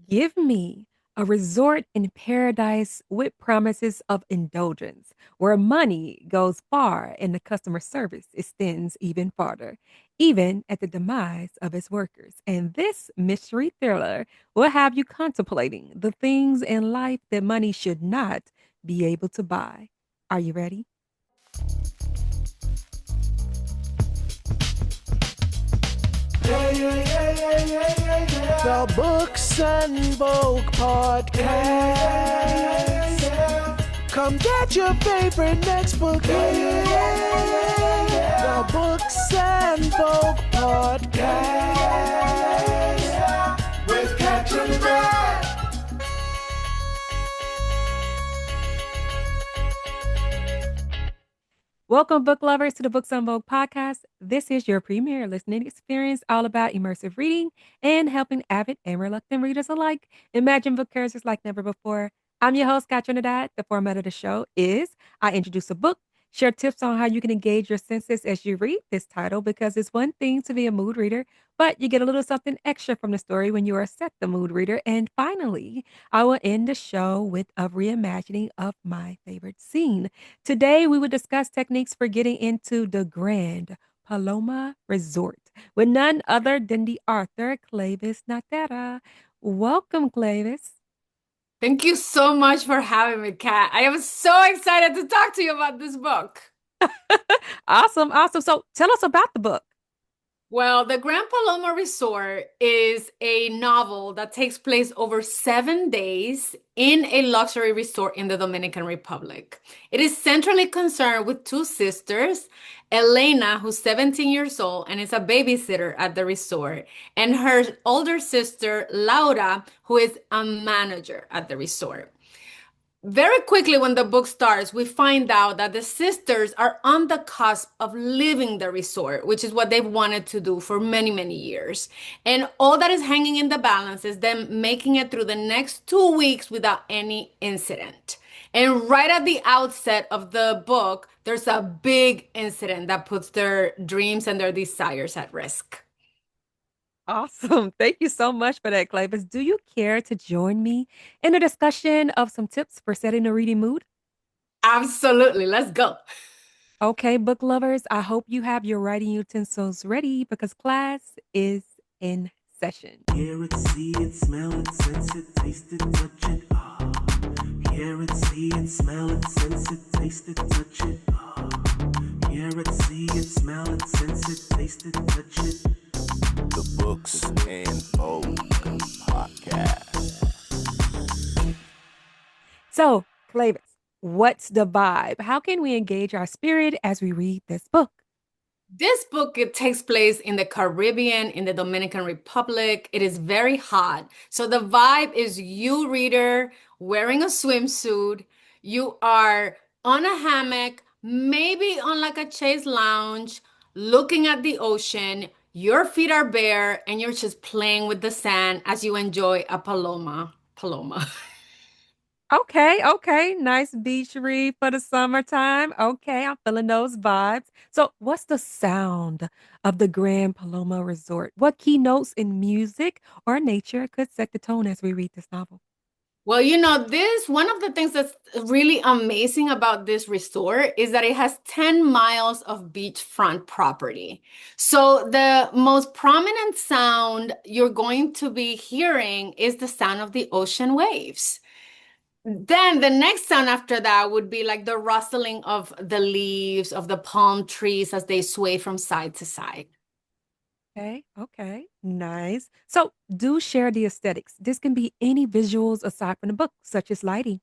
Give me a resort in paradise with promises of indulgence, where money goes far and the customer service extends even farther, even at the demise of its workers. And this mystery thriller will have you contemplating the things in life that money should not be able to buy. Are you ready? Yeah, yeah, yeah, yeah, yeah, yeah, yeah. The Books and Vogue podcast. Yeah, yeah, yeah, yeah. Come get your favorite next book. Yeah, yeah, yeah, yeah, yeah. The Books and Vogue podcast. Yeah, yeah, yeah, yeah. With Catherine Brad. Welcome, book lovers, to the Books on Vogue podcast. This is your premier listening experience all about immersive reading and helping avid and reluctant readers alike imagine book characters like never before. I'm your host, Scott Trinidad. The format of the show is I introduce a book, share tips on how you can engage your senses as you read this title because it's one thing to be a mood reader, but you get a little something extra from the story when you are set the mood reader. And finally, I will end the show with a reimagining of my favorite scene. Today, we will discuss techniques for getting into the Grand Paloma Resort with none other than the author, Cleyvis Natera. Welcome, Cleyvis. Thank you so much for having me, Kat. I am so excited to talk to you about this book. Awesome, awesome. So tell us about the book. Well, the Grand Paloma Resort is a novel that takes place over 7 days in a luxury resort in the Dominican Republic. It is centrally concerned with two sisters, Elena, who's 17 years old and is a babysitter at the resort, and her older sister, Laura, who is a manager at the resort. Very quickly, when the book starts, we find out that the sisters are on the cusp of leaving the resort, which is what they've wanted to do for many, many years. And all that is hanging in the balance is them making it through the next 2 weeks without any incident. And right at the outset of the book, there's a big incident that puts their dreams and their desires at risk. Awesome. Thank you so much for that, Cleyvis. Do you care to join me in a discussion of some tips for setting a reading mood? Absolutely. Let's go. Okay, book lovers, I hope you have your writing utensils ready because class is in session. Hear it, see it, smell it, sense it, taste it, touch it. Ah. Hear it, see it, smell it, sense it, taste it, touch it. Ah. Hear it, see it, smell it, sense it, taste it, touch it. The Books and Vogue podcast. So, Clavis, what's the vibe? How can we engage our spirit as we read this book? This book, it takes place in the Caribbean, in the Dominican Republic. It is very hot. So the vibe is you, reader, wearing a swimsuit. You are on a hammock, maybe on like a chaise lounge, looking at the ocean. Your feet are bare, and you're just playing with the sand as you enjoy a paloma. Paloma. Okay, okay. Nice beach read for the summertime. Okay, I'm feeling those vibes. So, what's the sound of the Grand Paloma Resort? What keynotes in music or nature could set the tone as we read this novel? Well, this one of the things that's really amazing about this resort is that it has 10 miles of beachfront property. So the most prominent sound you're going to be hearing is the sound of the ocean waves. Then the next sound after that would be like the rustling of the leaves of the palm trees as they sway from side to side. Okay, okay. Nice. So, do share the aesthetics. This can be any visuals aside from the book, such as lighting.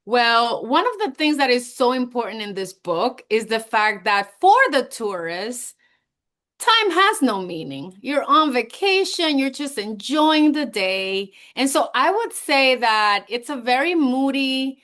Well, one of the things that is so important in this book is the fact that for the tourists, time has no meaning. You're on vacation, you're just enjoying the day. And so I would say that it's a very moody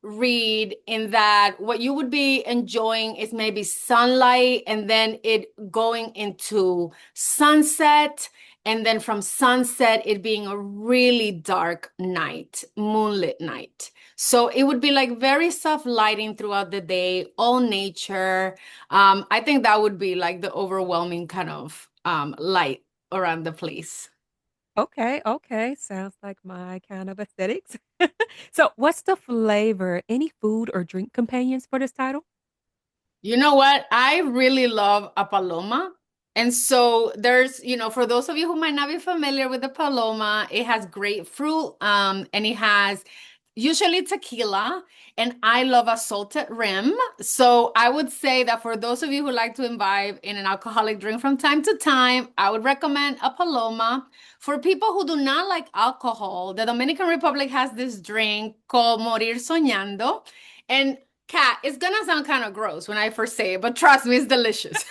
read in that what you would be enjoying is maybe sunlight and then it going into sunset. And then from sunset, it being a really dark night, moonlit night. So it would be like very soft lighting throughout the day, all nature. I think that would be like the overwhelming kind of light around the place. Okay, okay. Sounds like my kind of aesthetics. So, what's the flavor? Any food or drink companions for this title? You know what? I really love a paloma. And so there's, for those of you who might not be familiar with the paloma, it has grapefruit, and it has usually tequila, and I love a salted rim. So I would say that for those of you who like to imbibe in an alcoholic drink from time to time, I would recommend a paloma. For people who do not like alcohol, the Dominican Republic has this drink called Morir Soñando. And Kat, it's gonna sound kind of gross when I first say it, but trust me, it's delicious.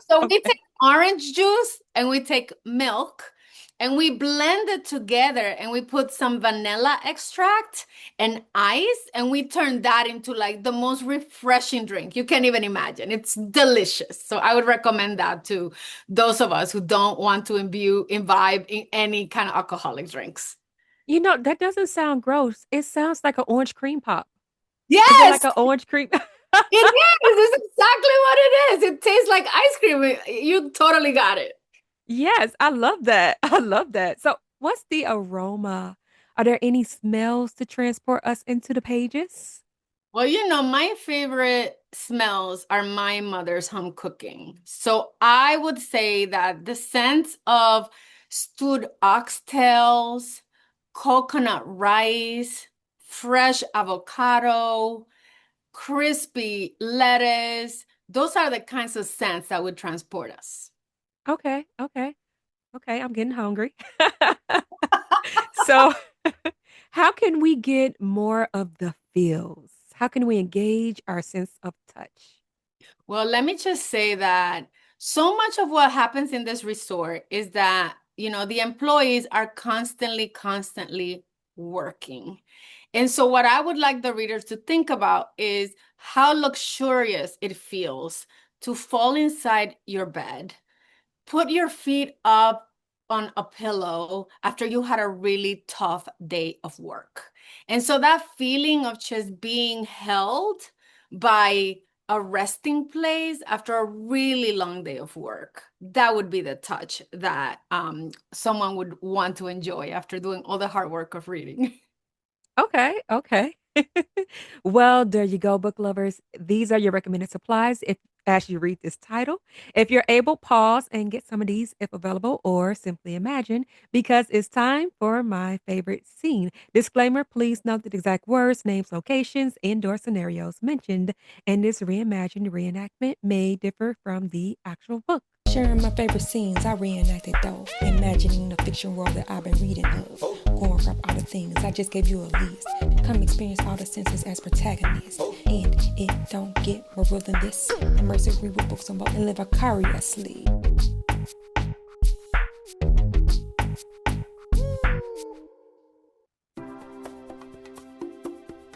So we Okay. take orange juice and we take milk and we blend it together and we put some vanilla extract and ice and we turn that into like the most refreshing drink you can even imagine. It's delicious. So I would recommend that to those of us who don't want to imbibe in any kind of alcoholic drinks. That doesn't sound gross. It sounds like an orange cream pop. Is it Yes, like an orange cream? it is. It's exactly what it is. It tastes like ice cream. You totally got it. Yes, I love that. I love that. So, what's the aroma? Are there any smells to transport us into the pages? Well, my favorite smells are my mother's home cooking. So I would say that the scent of stewed oxtails, coconut rice, fresh avocado, crispy lettuce, those are the kinds of scents that would transport us. Okay, okay, okay. I'm getting hungry. So, how can we get more of the feels? How can we engage our sense of touch? Well, let me just say that so much of what happens in this resort is that, the employees are constantly working. And so, what I would like the readers to think about is how luxurious it feels to fall inside your bed, put your feet up on a pillow after you had a really tough day of work. And so that feeling of just being held by a resting place after a really long day of work, that would be the touch that someone would want to enjoy after doing all the hard work of reading. Okay, okay. Well, there you go, book lovers. These are your recommended supplies if as you read this title. If you're able, pause and get some of these if available, or simply imagine, because it's time for my favorite scene. Disclaimer, please note that exact words, names, locations, and/or scenarios mentioned in this reimagined reenactment may differ from the actual book. Sharing my favorite scenes, I reenacted though, imagining the fiction world that I've been reading of. Going from all the things, I just gave you a list. Come experience all the senses as protagonists. And it don't get more real than this. Immersive read with books on book and live vicariously.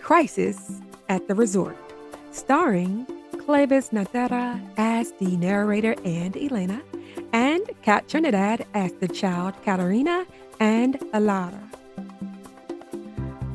Crisis at the Resort, starring Cleyvis Natera as the narrator and Elena, and Kat Trinidad as the child Katarina and Alara.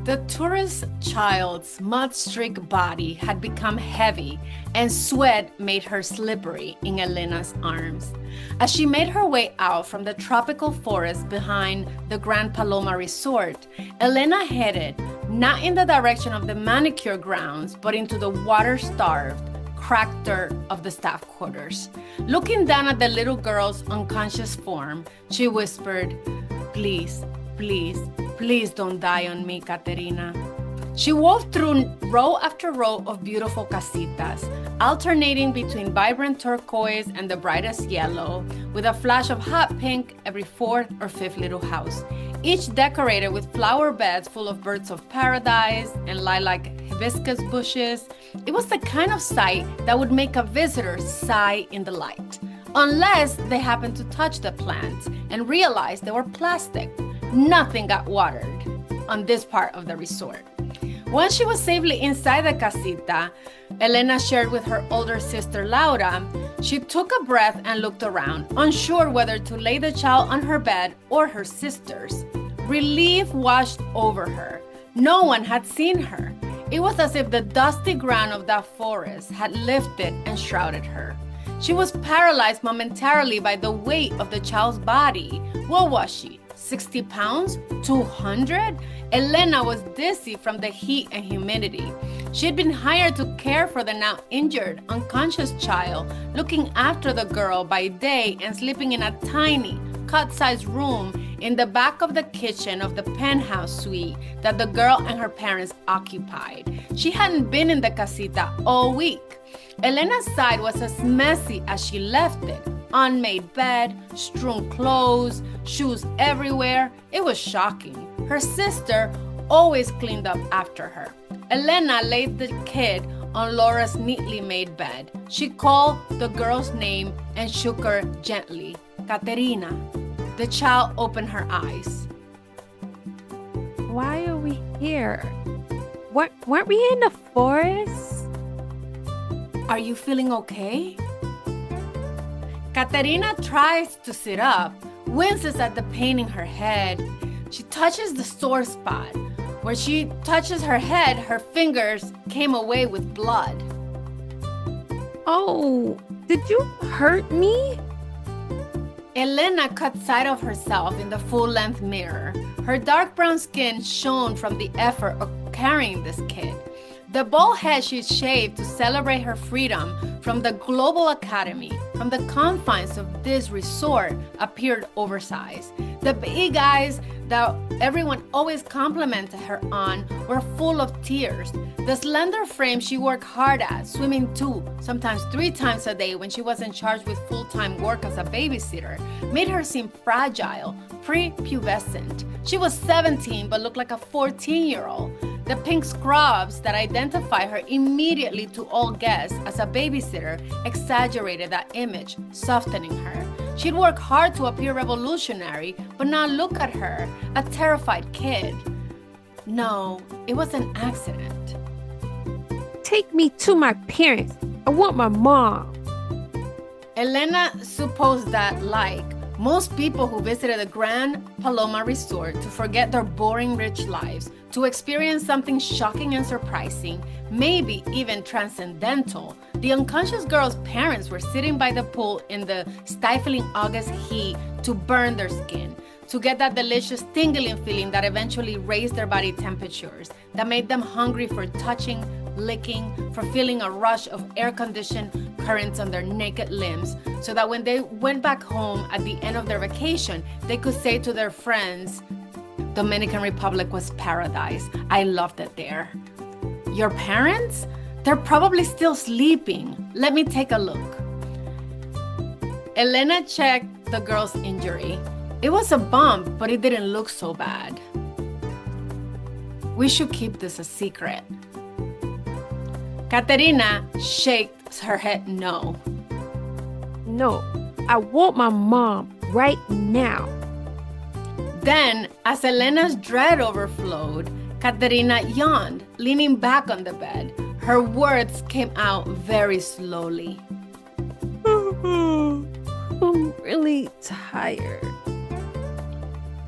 The tourist child's mud-streaked body had become heavy, and sweat made her slippery in Elena's arms. As she made her way out from the tropical forest behind the Grand Paloma Resort, Elena headed not in the direction of the manicure grounds, but into the water-starved, cracked dirt of the staff quarters. Looking down at the little girl's unconscious form, she whispered, "Please, please, please don't die on me, Caterina." She wove through row after row of beautiful casitas, alternating between vibrant turquoise and the brightest yellow, with a flash of hot pink every fourth or fifth little house, each decorated with flower beds full of birds of paradise and lilac hibiscus bushes. It was the kind of sight that would make a visitor sigh in delight, unless they happened to touch the plants and realize they were plastic. Nothing got watered on this part of the resort. Once she was safely inside the casita Elena shared with her older sister Laura, she took a breath and looked around, unsure whether to lay the child on her bed or her sister's. Relief washed over her. No one had seen her. It was as if the dusty ground of that forest had lifted and shrouded her. She was paralyzed momentarily by the weight of the child's body. What was she? 60 pounds? 200? Elena was dizzy from the heat and humidity. She had been hired to care for the now injured, unconscious child, looking after the girl by day and sleeping in a tiny, cut-sized room in the back of the kitchen of the penthouse suite that the girl and her parents occupied. She hadn't been in the casita all week. Elena's side was as messy as she left it. Unmade bed, strewn clothes, shoes everywhere. It was shocking. Her sister always cleaned up after her. Elena laid the kid on Laura's neatly made bed. She called the girl's name and shook her gently. Caterina. The child opened her eyes. Why are we here? Weren't we in the forest? Are you feeling okay? Caterina tries to sit up, winces at the pain in her head. She touches the sore spot. Where she touches her head, her fingers came away with blood. Oh, did you hurt me? Elena cut sight of herself in the full-length mirror. Her dark brown skin shone from the effort of carrying this kid. The bald head she shaved to celebrate her freedom from the Global Academy, from the confines of this resort, appeared oversized. The big eyes that everyone always complimented her on were full of tears. The slender frame she worked hard at, swimming 2, sometimes 3 times a day when she wasn't charged with full-time work as a babysitter, made her seem fragile, prepubescent. She was 17 but looked like a 14-year-old. The pink scrubs that identify her immediately to all guests as a babysitter exaggerated that image, softening her. She'd worked hard to appear revolutionary, but now look at her, a terrified kid. No, it was an accident. Take me to my parents. I want my mom. Elena supposed that, like most people who visited the Grand Paloma Resort to forget their boring rich lives, to experience something shocking and surprising, maybe even transcendental, the unconscious girl's parents were sitting by the pool in the stifling August heat to burn their skin, to get that delicious tingling feeling that eventually raised their body temperatures, that made them hungry for touching, licking, for feeling a rush of air-conditioned currents on their naked limbs, so that when they went back home at the end of their vacation, they could say to their friends, Dominican Republic was paradise. I loved it there. Your parents? They're probably still sleeping. Let me take a look. Elena checked the girl's injury. It was a bump, but it didn't look so bad. We should keep this a secret. Caterina shakes her head no. No, I want my mom right now. Then, as Elena's dread overflowed, Caterina yawned, leaning back on the bed. Her words came out very slowly. I'm really tired.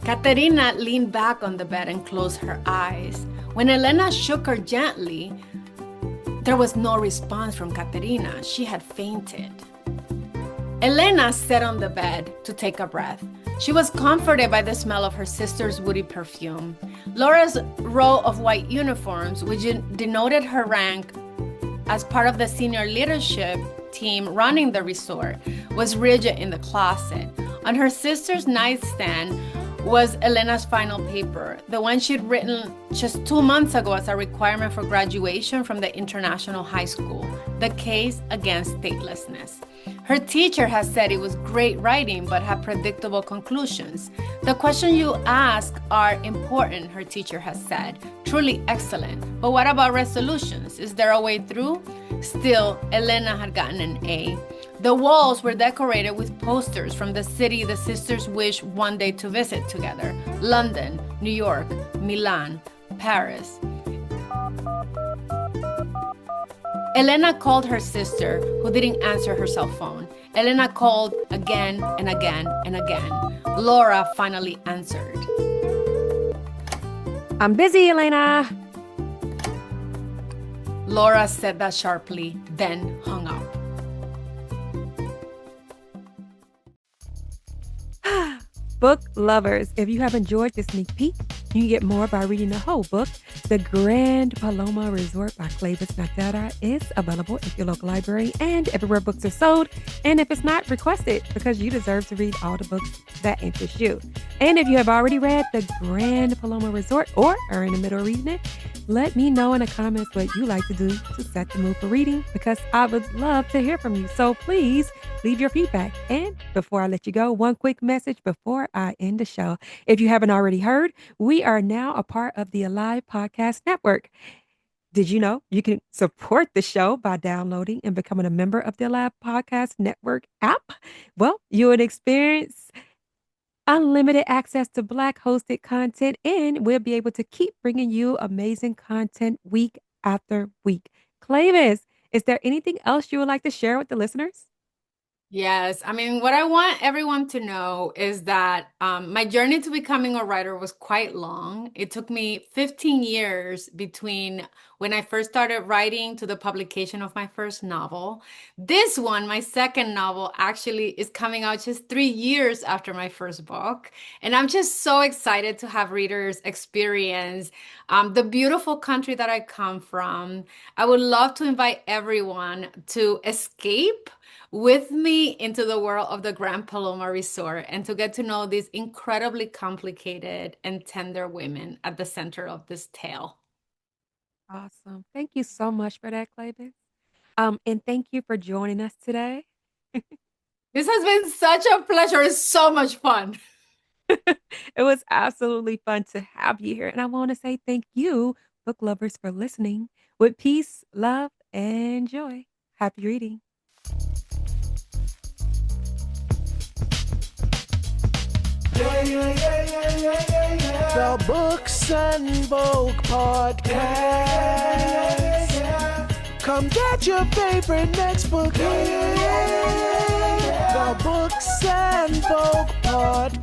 Caterina leaned back on the bed and closed her eyes. When Elena shook her gently, there was no response from Caterina. She had fainted. Elena sat on the bed to take a breath. She was comforted by the smell of her sister's woody perfume. Laura's row of white uniforms, which denoted her rank as part of the senior leadership team running the resort, was rigid in the closet. On her sister's nightstand was Elena's final paper, the one she'd written just 2 months ago as a requirement for graduation from the international high school, the case against statelessness. Her teacher has said it was great writing, but had predictable conclusions. The questions you ask are important, her teacher has said. Truly excellent. But what about resolutions? Is there a way through? Still, Elena had gotten an A. The walls were decorated with posters from the city the sisters wished one day to visit together. London, New York, Milan, Paris. Elena called her sister, who didn't answer her cell phone. Elena called again and again and again. Laura finally answered. I'm busy, Elena. Laura said that sharply, then hung up. Book lovers, if you have enjoyed this sneak peek, you can get more by reading the whole book. The Grand Paloma Resort by Cleyvis Natera is available at your local library and everywhere books are sold. And if it's not, request it because you deserve to read all the books that interest you. And if you have already read The Grand Paloma Resort or are in the middle of reading it, let me know in the comments what you like to do to set the mood for reading because I would love to hear from you. So please leave your feedback. And before I let you go, one quick message before I end the show. If you haven't already heard, we are now a part of the Alive Podcast Network. Did you know you can support the show by downloading and becoming a member of the Alive Podcast Network app? Well, you would experience unlimited access to Black hosted content, and we'll be able to keep bringing you amazing content week after week. Clavis, is there anything else you would like to share with the listeners? Yes, I mean, what I want everyone to know is that my journey to becoming a writer was quite long. It took me 15 years between when I first started writing to the publication of my first novel. This one, my second novel, actually is coming out just 3 years after my first book. And I'm just so excited to have readers experience the beautiful country that I come from. I would love to invite everyone to escape with me into the world of the Grand Paloma Resort and to get to know these incredibly complicated and tender women at the center of this tale. Awesome. Thank you so much for that, Clavis. And thank you for joining us today. This has been such a pleasure. It's so much fun. It was absolutely fun to have you here. And I want to say thank you, book lovers, for listening. With peace, love, and joy. Happy reading. The Books and Vogue Podcast. Come get your favorite next book. The Books and Vogue Podcast.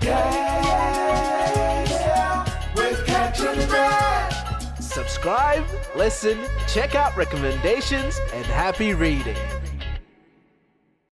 With Catch and Grab. Subscribe, listen, check out recommendations, and happy reading.